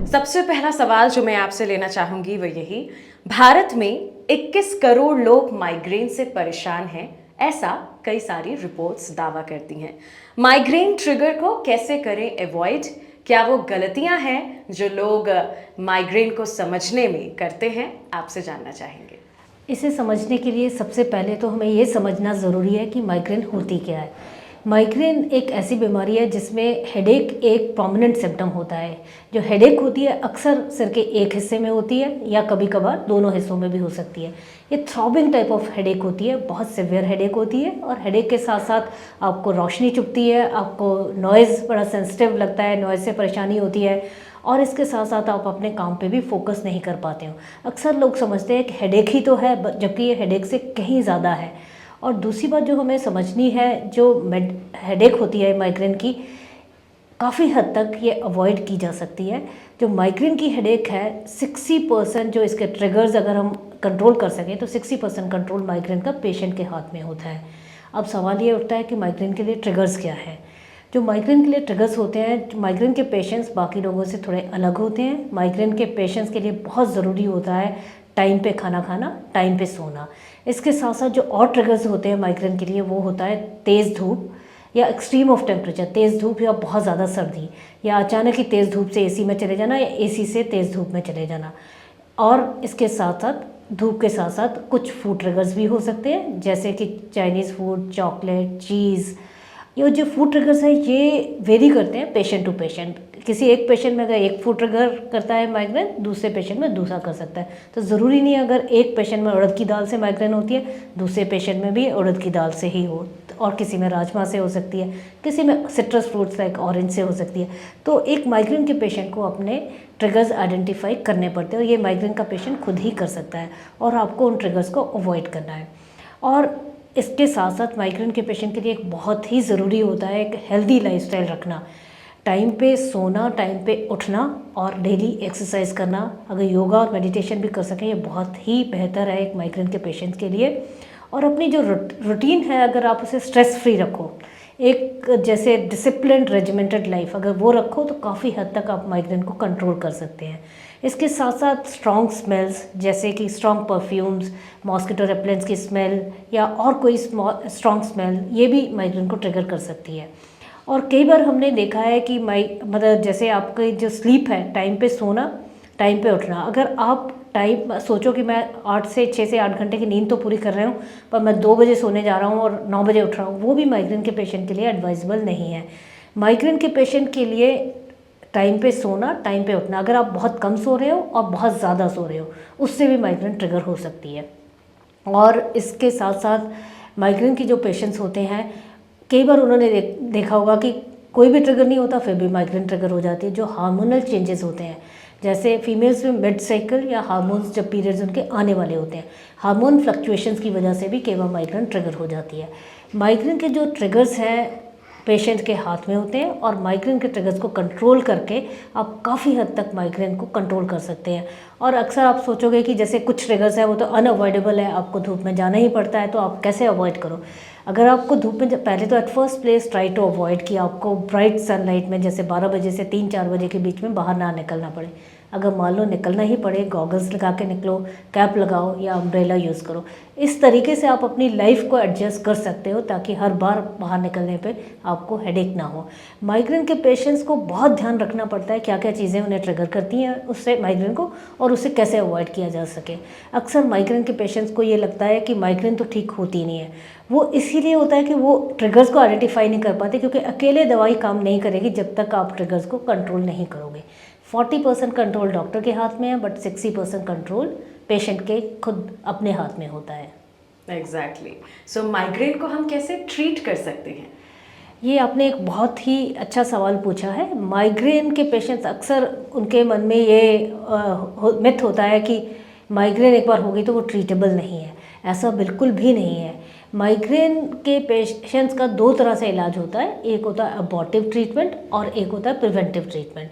सबसे पहला सवाल जो मैं आपसे लेना चाहूंगी वो यही, भारत में 21 करोड़ लोग माइग्रेन से परेशान हैं, ऐसा कई सारी रिपोर्ट्स दावा करती हैं। माइग्रेन ट्रिगर को कैसे करें अवॉइड? क्या वो गलतियां हैं जो लोग माइग्रेन को समझने में करते हैं? आपसे जानना चाहेंगे। इसे समझने के लिए सबसे पहले तो हमें ये समझना ज़रूरी है कि माइग्रेन होती क्या है। माइग्रेन एक ऐसी बीमारी है जिसमें हेडेक एक प्रोमिनेंट सिम्टम होता है। जो हेडेक होती है अक्सर सिर के एक हिस्से में होती है या कभी कभार दोनों हिस्सों में भी हो सकती है। ये थ्रॉबिंग टाइप ऑफ हेडेक होती है, बहुत सिवियर हेडेक होती है और हेडेक के साथ साथ आपको रोशनी चुभती है, आपको नॉइज़ बड़ा सेंसिटिव लगता है, नॉइज़ से परेशानी होती है और इसके साथ साथ आप अपने काम पे भी फोकस नहीं कर पाते हो। अक्सर लोग समझते हैं कि हेडेक ही तो है, जबकि ये हेडेक से कहीं ज़्यादा है। और दूसरी बात जो हमें समझनी है, जो हेडेक होती है माइग्रेन की, काफ़ी हद तक ये अवॉइड की जा सकती है। जो माइग्रेन की हेडेक है 60% जो इसके ट्रिगर्स अगर हम कंट्रोल कर सकें तो 60% कंट्रोल माइग्रेन का पेशेंट के हाथ में होता है। अब सवाल ये उठता है कि माइग्रेन के लिए ट्रिगर्स क्या है। जो माइग्रेन के लिए ट्रिगर्स होते हैं, माइग्रेन के पेशेंट्स बाकी लोगों से थोड़े अलग होते हैं। माइग्रेन के पेशेंट्स के लिए बहुत ज़रूरी होता है टाइम पे खाना खाना, टाइम पे सोना। इसके साथ साथ जो और ट्रिगर्स होते हैं माइग्रेन के लिए वो होता है तेज़ धूप या एक्सट्रीम ऑफ टेम्परेचर, तेज़ धूप या बहुत ज़्यादा सर्दी, या अचानक ही तेज़ धूप से एसी में चले जाना या एसी से तेज़ धूप में चले जाना। और इसके साथ साथ धूप के साथ साथ कुछ फूड ट्रिगर्स भी हो सकते हैं, जैसे कि चाइनीज़ फूड, चॉकलेट, चीज़। ये जो फूड ट्रिगर्स है ये वेरी करते हैं पेशेंट टू पेशेंट। किसी एक पेशेंट में अगर एक फूड ट्रिगर करता है माइग्रेन, दूसरे पेशेंट में दूसरा कर सकता है। तो ज़रूरी नहीं है अगर एक पेशेंट में उड़द की दाल से माइग्रेन होती है, दूसरे पेशेंट में भी उड़द की दाल से ही हो, और किसी में राजमा से हो सकती है, किसी में सिट्रस फ्रूट्स लाइक ऑरेंज से हो सकती है। तो एक माइग्रेन के पेशेंट को अपने ट्रिगर्स आइडेंटिफाई करने पड़ते हैं और ये माइग्रेन का पेशेंट खुद ही कर सकता है और आपको उन ट्रिगर्स को अवॉइड करना है। और इसके साथ साथ माइग्रेन के पेशेंट के लिए एक बहुत ही ज़रूरी होता है एक हेल्दी लाइफस्टाइल रखना, टाइम पे सोना, टाइम पे उठना और डेली एक्सरसाइज करना। अगर योगा और मेडिटेशन भी कर सकें ये बहुत ही बेहतर है एक माइग्रेन के पेशेंट्स के लिए। और अपनी जो रूटीन है अगर आप उसे स्ट्रेस फ्री रखो, एक जैसे डिसिप्लिन रेजिमेंटेड लाइफ अगर वो रखो तो काफ़ी हद तक आप माइग्रेन को कंट्रोल कर सकते हैं। इसके साथ साथ स्ट्रॉन्ग स्मेल्स जैसे कि स्ट्रॉन्ग परफ्यूम्स, मॉस्किटो रेपेलेंट्स की स्मेल या और कोई स्ट्रॉन्ग स्मेल, ये भी माइग्रेन को ट्रिगर कर सकती है। और कई बार हमने देखा है कि मतलब जैसे आपकी जो स्लीप है, टाइम पे सोना, टाइम पे उठना, अगर आप टाइम सोचो कि मैं 6 से 8 घंटे की नींद तो पूरी कर रहा हूँ पर मैं 2 बजे सोने जा रहा हूँ और 9 बजे उठ रहा हूँ, वो भी माइग्रेन के पेशेंट के लिए एडवाइजेबल नहीं है। माइग्रेन के पेशेंट के लिए टाइम पे सोना, टाइम पे उठना, अगर आप बहुत कम सो रहे हो और बहुत ज़्यादा सो रहे हो उससे भी माइग्रेन ट्रिगर हो सकती है। और इसके साथ साथ माइग्रेन की जो पेशेंट्स होते हैं, कई बार उन्होंने देखा होगा कि कोई भी ट्रिगर नहीं होता फिर भी माइग्रेन ट्रिगर हो जाती है। जो हार्मोनल चेंजेस होते हैं, जैसे फीमेल्स में मिड साइकिल या हार्मोन्स जब पीरियड्स उनके आने वाले होते हैं, हार्मोन फ्लक्चुएशंस की वजह से भी कई बार माइग्रेन ट्रिगर हो जाती है। माइग्रेन के जो ट्रिगर्स हैं पेशेंट के हाथ में होते हैं और माइग्रेन के ट्रिगर्स को कंट्रोल करके आप काफ़ी हद तक माइग्रेन को कंट्रोल कर सकते हैं। और अक्सर आप सोचोगे कि जैसे कुछ ट्रिगर्स है वो तो अनअवॉइडेबल है, आपको धूप में जाना ही पड़ता है, तो आप कैसे अवॉइड करो। अगर आपको धूप में, पहले तो at first place try to avoid कि आपको ब्राइट सनलाइट में जैसे 12 बजे से 3-4 बजे के बीच में बाहर ना निकलना पड़े। अगर मान लो निकलना ही पड़े, गॉगल्स लगा के निकलो, कैप लगाओ या अम्ब्रेला यूज़ करो। इस तरीके से आप अपनी लाइफ को एडजस्ट कर सकते हो ताकि हर बार बाहर निकलने पे आपको हेडेक ना हो। माइग्रेन के पेशेंट्स को बहुत ध्यान रखना पड़ता है क्या क्या चीज़ें उन्हें ट्रिगर करती हैं उससे माइग्रेन को, और उसे कैसे अवॉइड किया जा सके। अक्सर माइग्रेन के पेशेंट्स को ये लगता है कि माइग्रेन तो ठीक होती नहीं है। वो इसीलिए होता है कि वो ट्रिगर्स को आइडेंटिफाई नहीं कर पाते, क्योंकि अकेले दवाई काम नहीं करेगी जब तक आप ट्रिगर्स को कंट्रोल नहीं करोगे। 40% कंट्रोल डॉक्टर के हाथ में है, बट 60% कंट्रोल पेशेंट के खुद अपने हाथ में होता है। एग्जैक्टली। सो माइग्रेन को हम कैसे ट्रीट कर सकते हैं? ये आपने एक बहुत ही अच्छा सवाल पूछा है। माइग्रेन के पेशेंट्स अक्सर उनके मन में ये मिथ होता है कि माइग्रेन एक बार हो गई तो वो ट्रीटेबल नहीं है। ऐसा बिल्कुल भी नहीं है। माइग्रेन के पेशेंट्स का 2 तरह से इलाज होता है, एक होता है अबॉर्टिव ट्रीटमेंट और एक होता है प्रिवेंटिव ट्रीटमेंट।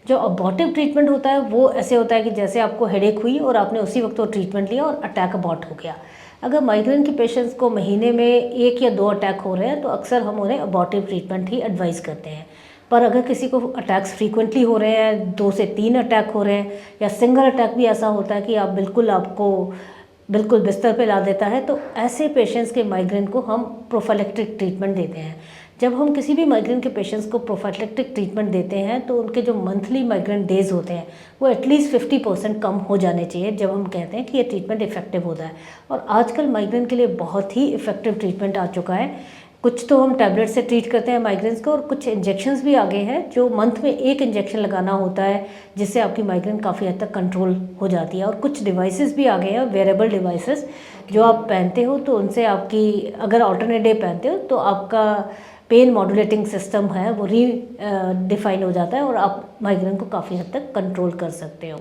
जो अबॉर्टिव ट्रीटमेंट होता है वो ऐसे होता है कि जैसे आपको हेडेक हुई और आपने उसी वक्त वो ट्रीटमेंट लिया और अटैक अबॉर्ट हो गया। अगर माइग्रेन के पेशेंट्स को महीने में 1 या 2 अटैक हो रहे हैं तो अक्सर हम उन्हें अबॉर्टिव ट्रीटमेंट ही एडवाइस करते हैं। पर अगर किसी को अटैक्स फ्रीक्वेंटली हो रहे हैं, 2 से 3 अटैक हो रहे हैं, या सिंगल अटैक भी ऐसा होता है कि आपको बिल्कुल बिस्तर पे ला देता है, तो ऐसे पेशेंट्स के माइग्रेन को हम प्रोफाइलेक्टिक ट्रीटमेंट देते हैं। जब हम किसी भी माइग्रेन के पेशेंट्स को प्रोफाइलेक्टिक ट्रीटमेंट देते हैं तो उनके जो मंथली माइग्रेन डेज होते हैं वो एटलीस्ट 50% कम हो जाने चाहिए, जब हम कहते हैं कि ये ट्रीटमेंट इफेक्टिव होता है। और आजकल माइग्रेन के लिए बहुत ही इफेक्टिव ट्रीटमेंट आ चुका है। कुछ तो हम टैबलेट से ट्रीट करते हैं माइग्रेन्स को, और कुछ इंजेक्शंस भी आ गए हैं जो मंथ में 1 इंजेक्शन लगाना होता है, जिससे आपकी माइग्रेन काफ़ी हद तक कंट्रोल हो जाती है। और कुछ डिवाइसेस भी आ गए हैं, वेरेबल डिवाइसेस, जो आप पहनते हो तो उनसे आपकी, अगर ऑल्टरनेट डे पहनते हो तो आपका पेन मॉड्यूलेटिंग सिस्टम है वो डिफाइन हो जाता है और आप माइग्रेन को काफ़ी हद तक कंट्रोल कर सकते हो।